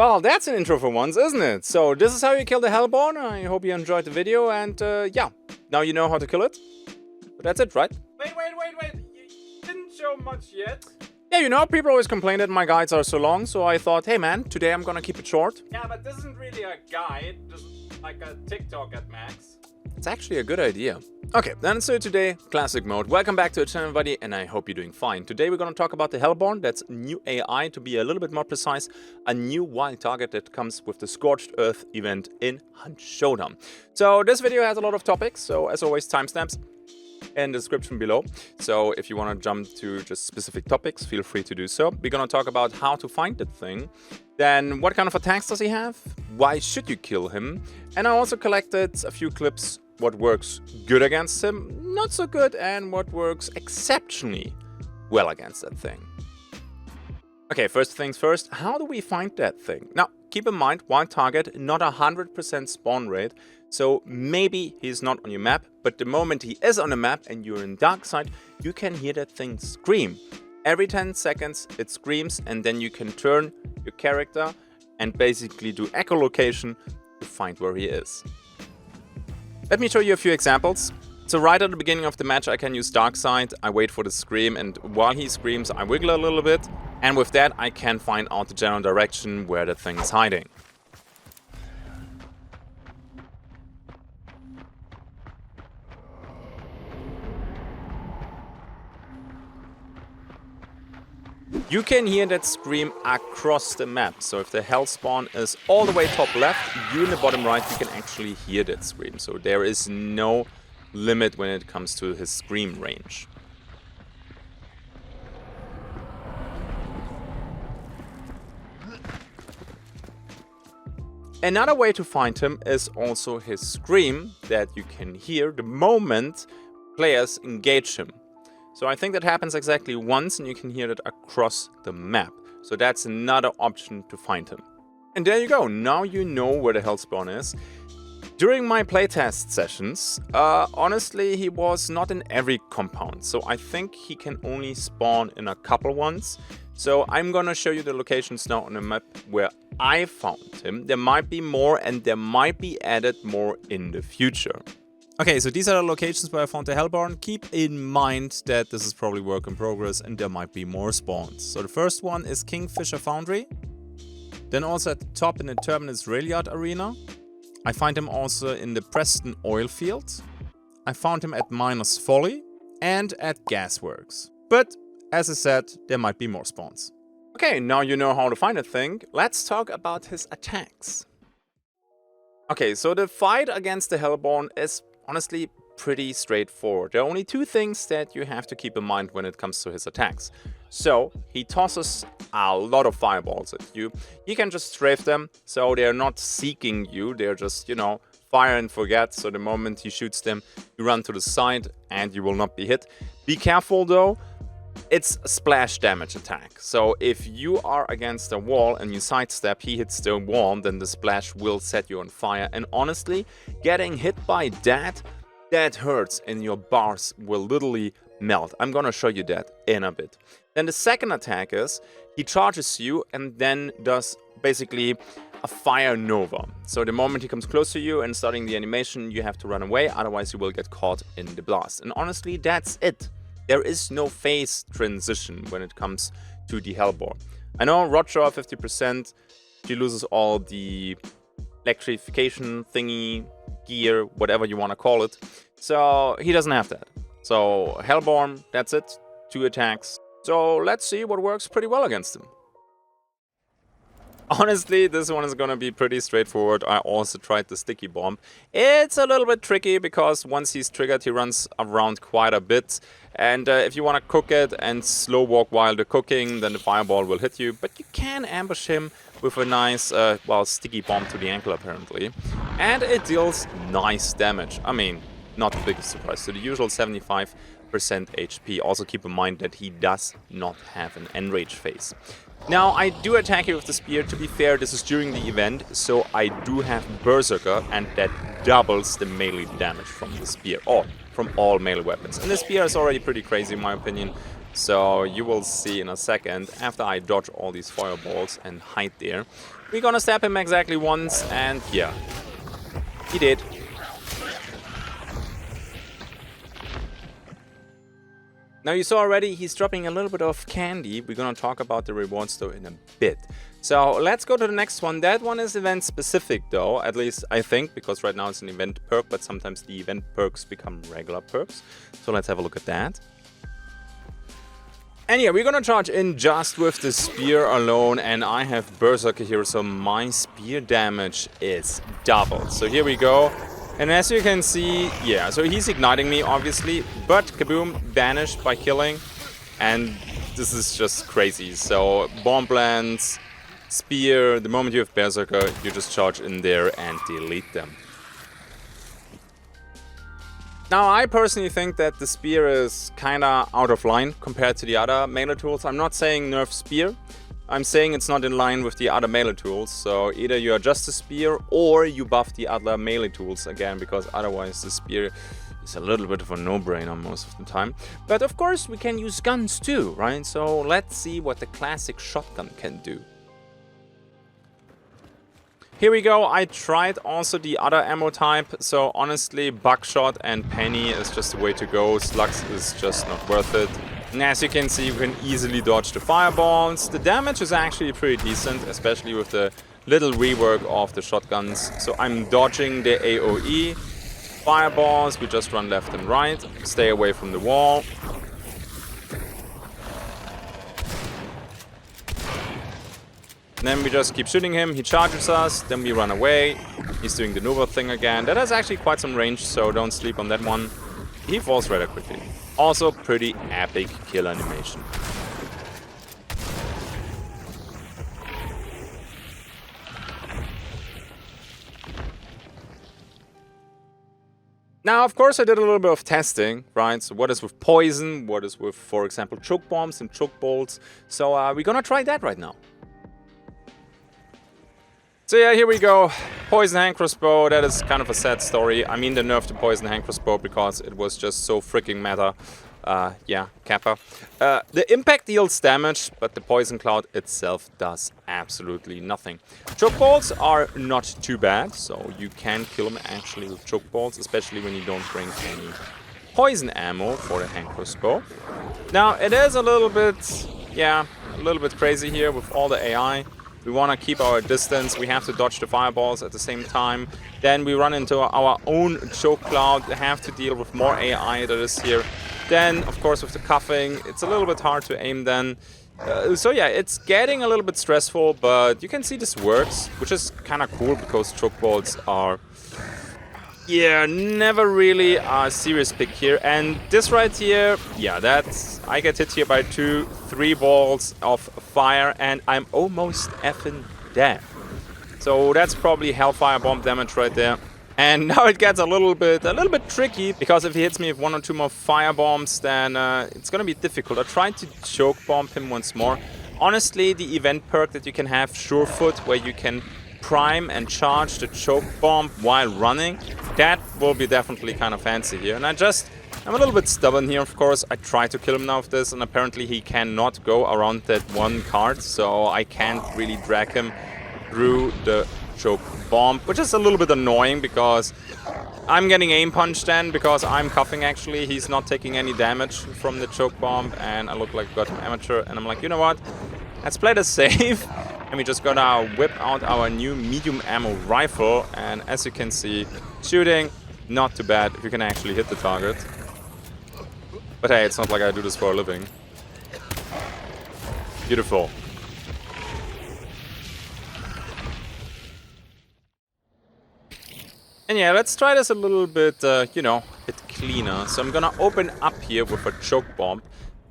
Well, that's an intro for once, isn't it? So this is how you kill the Hellborn. I hope you enjoyed the video, and yeah, now you know how to kill it. But that's it, right? Wait. You didn't show much yet. Yeah, you know, people always complain that my guides are so long, so I thought, hey man, today I'm gonna keep it short. Yeah, but this isn't really a guide, just like a TikTok at max. It's actually a good idea. Okay, then so today, classic mode. Welcome back to the channel, everybody, and I hope you're doing fine. Today we're gonna talk about the Hellborn. That's new AI, to be a little bit more precise, a new wild target that comes with the Scorched Earth event in Hunt Showdown. So this video has a lot of topics, so as always, timestamps in the description below. So if you want to jump to just specific topics, feel free to do so. We're going to talk about how to find the thing, then what kind of attacks does he have, why should you kill him, and I also collected a few clips what works good against him, not so good, and what works exceptionally well against that thing. Okay, first things first, how do we find that thing? Now, keep in mind, wild target, not 100% spawn rate, so maybe he's not on your map, but the moment he is on the map and you're in dark side, you can hear that thing scream. Every 10 seconds it screams, and then you can turn your character and basically do echolocation to find where he is. Let me show you a few examples. So right at the beginning of the match I can use dark side, I wait for the scream, and while he screams I wiggle a little bit, and with that I can find out the general direction where the thing is hiding. You can hear that scream across the map, so if the hell spawn is all the way top left, you in the bottom right, you can actually hear that scream. So there is no limit when it comes to his scream range. Another way to find him is also his scream that you can hear the moment players engage him. So I think that happens exactly once, and you can hear it across the map. So that's another option to find him. And there you go, now you know where the Hellspawn is. During my playtest sessions, honestly, he was not in every compound. So I think he can only spawn in a couple ones. So I'm gonna show you the locations now on the map where I found him. There might be more, and there might be added more in the future. Okay, so these are the locations where I found the Hellborn. Keep in mind that this is probably work in progress and there might be more spawns. So the first one is Kingfisher Foundry. Then also at the top in the Terminus Railyard Arena. I find him also in the Preston Oil Field. I found him at Miners Folly and at Gasworks. But as I said, there might be more spawns. Okay, now you know how to find a thing. Let's talk about his attacks. Okay, so the fight against the Hellborn is honestly pretty straightforward. There are only two things that you have to keep in mind when it comes to his attacks. So he tosses a lot of fireballs at you. You can just strafe them, so they're not seeking you, they're just, you know, fire and forget. So the moment he shoots them, you run to the side and you will not be hit. Be careful though, it's a splash damage attack. So if you are against a wall and you sidestep, he hits the wall, then the splash will set you on fire. And honestly, getting hit by that hurts, and your bars will literally melt. I'm gonna show you that in a bit. Then the second attack is, he charges you and then does basically a fire nova. So the moment he comes close to you and starting the animation, you have to run away, otherwise you will get caught in the blast. And honestly, that's it. There is no phase transition when it comes to the Hellborn. I know Roger 50%, she loses all the electrification thingy, gear, whatever you want to call it. So he doesn't have that. So Hellborn, that's it, 2 attacks. So let's see what works pretty well against him. Honestly, this one is gonna be pretty straightforward. I also tried the sticky bomb. It's a little bit tricky because once he's triggered, he runs around quite a bit. And if you want to cook it and slow walk while the cooking, then the fireball will hit you. But you can ambush him with a nice, well, sticky bomb to the ankle apparently. And it deals nice damage. I mean, not the biggest surprise. So the usual 75% HP. Also keep in mind that he does not have an enrage phase. Now, I do attack you with the spear. To be fair, this is during the event, so I do have Berserker, and that doubles the melee damage from the spear, or from all melee weapons. And the spear is already pretty crazy in my opinion. So you will see in a second, after I dodge all these fireballs and hide there, we're gonna stab him exactly once, and yeah, he did. Now you saw already he's dropping a little bit of candy. We're gonna talk about the rewards though in a bit. So let's go to the next one. That one is event specific though, at least I think, because right now it's an event perk, but sometimes the event perks become regular perks. So let's have a look at that. And yeah, we're gonna charge in just with the spear alone, and I have Berserker here, so my spear damage is doubled. So here we go. And as you can see, yeah, so he's igniting me, obviously, but kaboom, vanished by killing. And this is just crazy. So bomb lands, spear, the moment you have Berserker, you just charge in there and delete them. Now, I personally think that the spear is kinda out of line compared to the other melee tools. I'm not saying nerf spear. I'm saying it's not in line with the other melee tools, so either you adjust the spear or you buff the other melee tools again, because otherwise the spear is a little bit of a no-brainer most of the time. But of course we can use guns too, right? So let's see what the classic shotgun can do. Here we go, I tried also the other ammo type, so honestly buckshot and penny is just the way to go, slugs is just not worth it. And as you can see, you can easily dodge the fireballs. The damage is actually pretty decent, especially with the little rework of the shotguns. So I'm dodging the AoE. Fireballs, we just run left and right, stay away from the wall. And then we just keep shooting him, he charges us, then we run away. He's doing the Nova thing again. That has actually quite some range, so don't sleep on that one. He falls rather quickly. Also pretty epic kill animation. Now, of course, I did a little bit of testing, right? So what is with poison? What is with, for example, choke bombs and choke bolts? So we're gonna try that right now. So yeah, here we go. Poison hand crossbow, that is kind of a sad story. I mean, they nerfed the poison hand crossbow because it was just so freaking meta. Yeah, Kappa. The impact deals damage, but the poison cloud itself does absolutely nothing. Choke bolts are not too bad, so you can kill them actually with choke bolts, especially when you don't bring any poison ammo for the hand crossbow. Now, it is a little bit, yeah, a little bit crazy here with all the AI. We want to keep our distance, we have to dodge the fireballs at the same time. Then we run into our own choke cloud, have to deal with more AI that is here. Then, of course, with the cuffing, it's a little bit hard to aim then. So yeah, it's getting a little bit stressful, but you can see this works, which is kind of cool because choke bolts are, yeah, never really a serious pick here. And this right here, yeah, that's, I get hit here by 2-3 balls of fire and I'm almost effing dead. So that's probably Hellfire bomb damage right there. And now it gets a little bit tricky, because if he hits me with 1 or 2 more fire bombs, then it's gonna be difficult. I tried to choke bomb him once more. Honestly, the event perk that you can have, Surefoot, where you can prime and charge the choke bomb while running, that will be definitely kind of fancy here. And I'm a little bit stubborn here, of course. I try to kill him now with this, and apparently he cannot go around that one card, so I can't really drag him through the choke bomb, which is a little bit annoying because I'm getting aim punched then, because I'm cuffing actually. He's not taking any damage from the choke bomb, and I look like a goddamn amateur, and I'm like, you know what? Let's play this safe. And we just gotta whip out our new medium ammo rifle, and as you can see, shooting, not too bad if you can actually hit the target. But hey, it's not like I do this for a living. Beautiful. And yeah, let's try this a little bit, you know, a bit cleaner. So I'm gonna open up here with a choke bomb.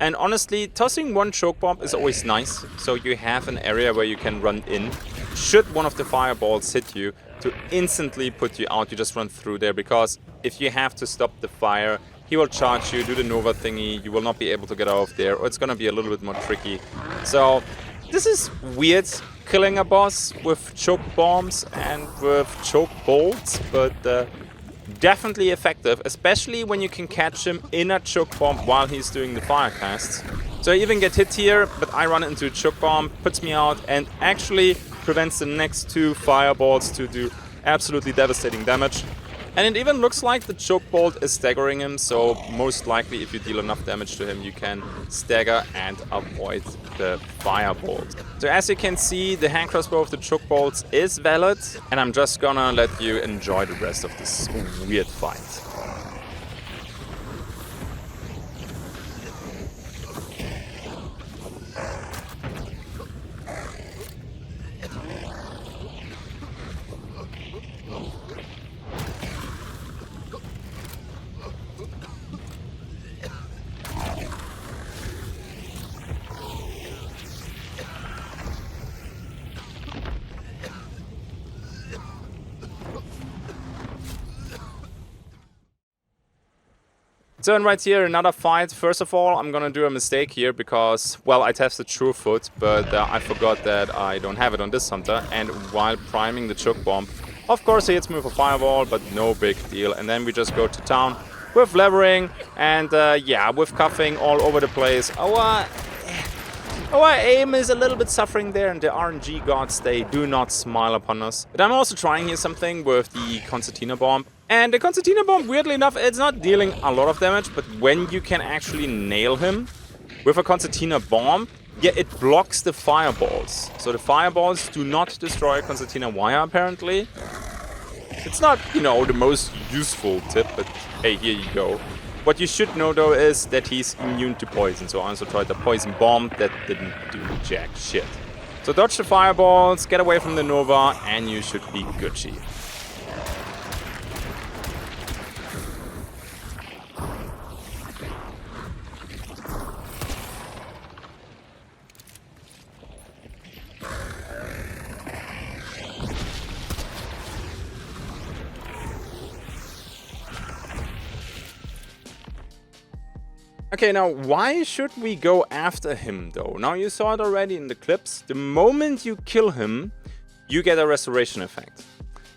And honestly, tossing one choke bomb is always nice. So you have an area where you can run in. Should one of the fireballs hit you, to instantly put you out, you just run through there. Because if you have to stop the fire, he will charge you, do the Nova thingy, you will not be able to get out of there, or it's gonna be a little bit more tricky. So this is weird, killing a boss with choke bombs and with choke bolts, but definitely effective, especially when you can catch him in a choke bomb while he's doing the fire casts. So I even get hit here, but I run into a choke bomb, puts me out, and actually prevents the next 2 fireballs to do absolutely devastating damage. And it even looks like the choke bolt is staggering him, so most likely if you deal enough damage to him, you can stagger and avoid the firebolt. So as you can see, the hand crossbow of the choke bolts is valid, and I'm just gonna let you enjoy the rest of this weird fight. So and right here, another fight. First of all, I'm gonna do a mistake here because, well, I tested Surefoot, but I forgot that I don't have it on this hunter. And while priming the choke bomb, of course he hits me with a fireball, but no big deal. And then we just go to town with levering and yeah, with cuffing all over the place. Our aim is a little bit suffering there, and the RNG gods, they do not smile upon us. But I'm also trying here something with the Concertina bomb. And the Concertina bomb, weirdly enough, it's not dealing a lot of damage, but when you can actually nail him with a Concertina bomb, yeah, it blocks the fireballs. So the fireballs do not destroy a Concertina wire, apparently. It's not, you know, the most useful tip, but hey, here you go. What you should know, though, is that he's immune to poison. So I also tried the poison bomb. That didn't do jack shit. So dodge the fireballs, get away from the Nova, and you should be Gucci. Okay, now why should we go after him though? Now you saw it already in the clips. The moment you kill him, you get a restoration effect.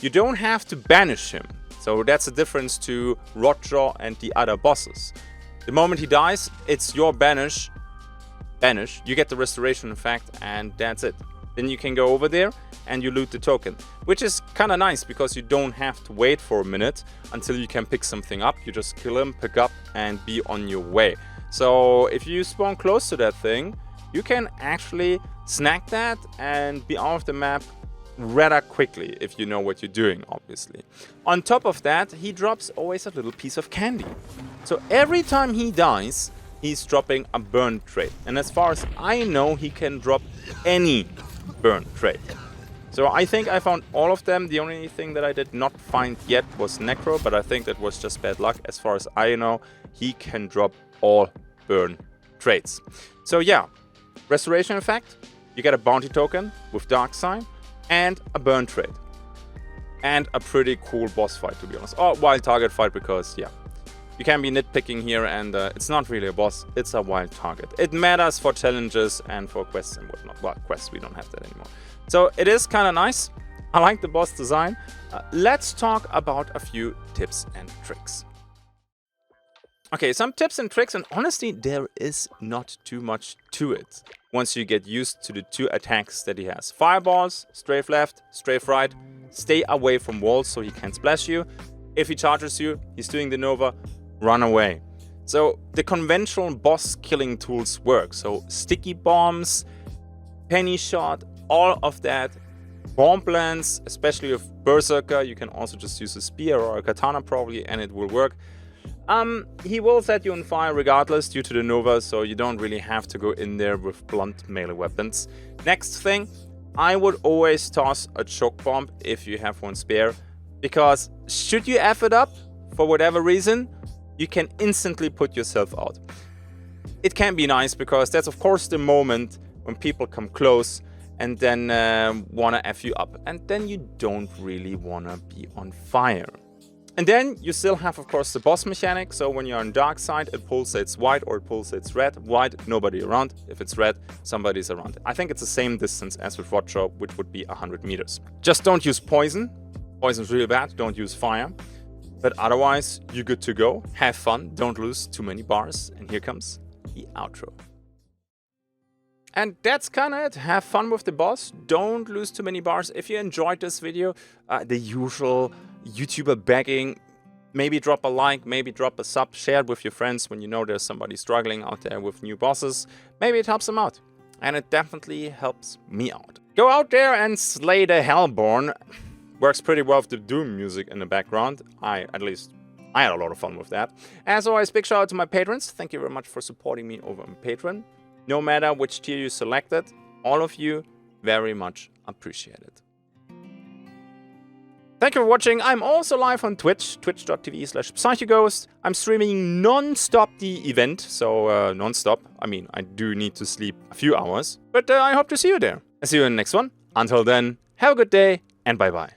You don't have to banish him. So that's the difference to Rotjaw and the other bosses. The moment he dies, it's your banish. You get the restoration effect, and that's it. Then you can go over there and you loot the token, which is kind of nice because you don't have to wait for a minute until you can pick something up. You just kill him, pick up, and be on your way. So if you spawn close to that thing, you can actually snag that and be out of the map rather quickly if you know what you're doing, obviously. On top of that, he drops always a little piece of candy. So every time he dies, he's dropping a burn trait. And as far as I know, he can drop any burn trait. So I think I found all of them. The only thing that I did not find yet was Necro, but I think that was just bad luck. As far as I know, he can drop all burn traits. So yeah, restoration effect, you get a bounty token with Dark Sign and a burn trait. And a pretty cool boss fight, to be honest. Or wild target fight, because yeah, you can be nitpicking here, and it's not really a boss, it's a wild target. It matters for challenges and for quests and whatnot. Well, quests, we don't have that anymore. So it is kind of nice. I like the boss design. Let's talk about a few tips and tricks. Okay, some tips and tricks, and honestly, there is not too much to it once you get used to the 2 attacks that he has. Fireballs, strafe left, strafe right. Stay away from walls so he can't splash you. If he charges you, he's doing the Nova, run away. So the conventional boss killing tools work. So sticky bombs, penny shot, all of that. Bomb lance, especially with Berserker, you can also just use a spear or a katana probably, and it will work. He will set you on fire regardless due to the Nova, so you don't really have to go in there with blunt melee weapons. Next thing, I would always toss a choke bomb if you have one spare, because should you F it up for whatever reason, you can instantly put yourself out. It can be nice because that's of course the moment when people come close and then wanna F you up, and then you don't really wanna be on fire. And then you still have, of course, the boss mechanic. So when you're on dark side, it pulsates white or it pulsates red. White, nobody around. If it's red, somebody's around. I think it's the same distance as with Rotjaw, which would be 100 meters. Just don't use poison. Poison's really bad. Don't use fire. But otherwise, you're good to go. Have fun. Don't lose too many bars. And here comes the outro. And that's kinda it. Have fun with the boss. Don't lose too many bars. If you enjoyed this video, the usual YouTuber begging, maybe drop a like, maybe drop a sub, share it with your friends when you know there's somebody struggling out there with new bosses. Maybe it helps them out. And it definitely helps me out. Go out there and slay the Hellborn. Works pretty well with the Doom music in the background. At least I had a lot of fun with that. As always, big shout out to my patrons. Thank you very much for supporting me over on Patreon. No matter which tier you selected, all of you, very much appreciated. Thank you for watching. I'm also live on Twitch, twitch.tv/Psychoghost. I'm streaming non-stop the event, so non-stop. I mean, I do need to sleep a few hours, but I hope to see you there. I'll see you in the next one. Until then, have a good day and bye-bye.